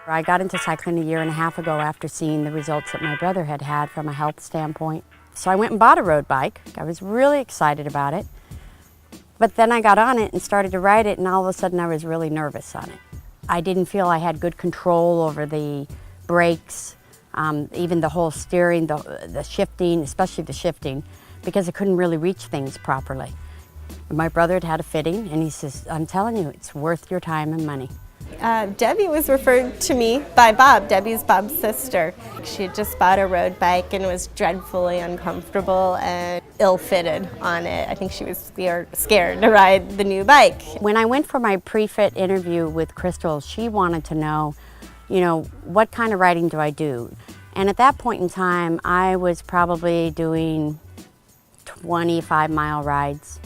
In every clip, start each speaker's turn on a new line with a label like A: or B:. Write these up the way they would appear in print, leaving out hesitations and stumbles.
A: I got into cycling a year and a half ago after seeing the results that my brother had had from a health standpoint. So I went and bought a road bike. I was really excited about it. But then I got on it and started to ride it, and all of a sudden I was really nervous on it. I didn't feel I had good control over the brakes, even the whole steering, the shifting, especially the shifting, because I couldn't really reach things properly. My brother had had a fitting, and he says, "I'm telling you, it's worth your time and money."
B: Debbie was referred to me by Bob. Debbie's Bob's sister. She had just bought a road bike and was dreadfully uncomfortable and ill-fitted on it. I think she was scared to ride the new bike.
A: When I went for my pre-fit interview with Crystal, she wanted to know, what kind of riding do I do? And at that point in time, I was probably doing 25-mile rides.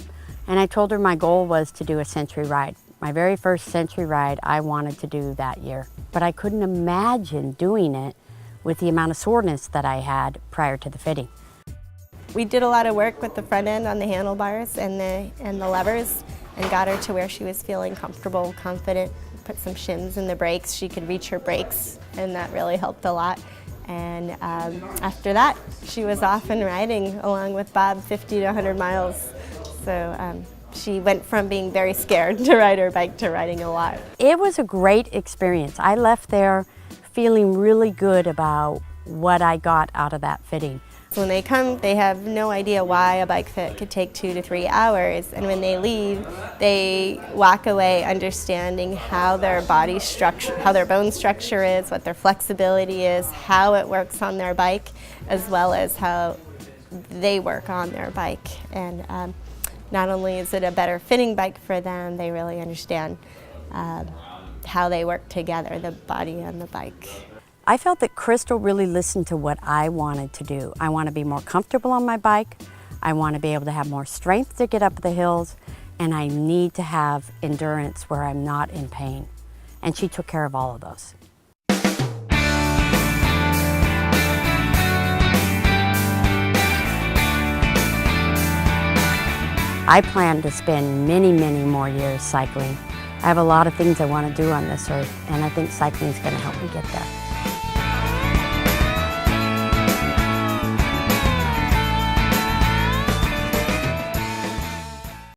A: And I told her my goal was to do a century ride. My very first century ride I wanted to do that year. But I couldn't imagine doing it with the amount of soreness that I had prior to the fitting.
B: We did a lot of work with the front end on the handlebars and the levers, and got her to where she was feeling comfortable, confident. Put some shims in the brakes. She could reach her brakes, and that really helped a lot. And after that, she was off and riding along with Bob 50 to 100 miles. So she went from being very scared to ride her bike to riding a lot.
A: It was a great experience. I left there feeling really good about what I got out of that fitting.
B: So when they come, they have no idea why a bike fit could take 2 to 3 hours. And when they leave, they walk away understanding how their body structure, how their bone structure is, what their flexibility is, how it works on their bike, as well as how they work on their bike. And not only is it a better fitting bike for them, they really understand how they work together, the body and the bike.
A: I felt that Crystal really listened to what I wanted to do. I want to be more comfortable on my bike. I want to be able to have more strength to get up the hills, and I need to have endurance where I'm not in pain. And she took care of all of those. I plan to spend many, many more years cycling. I have a lot of things I want to do on this earth, and I think cycling is going to help me get there.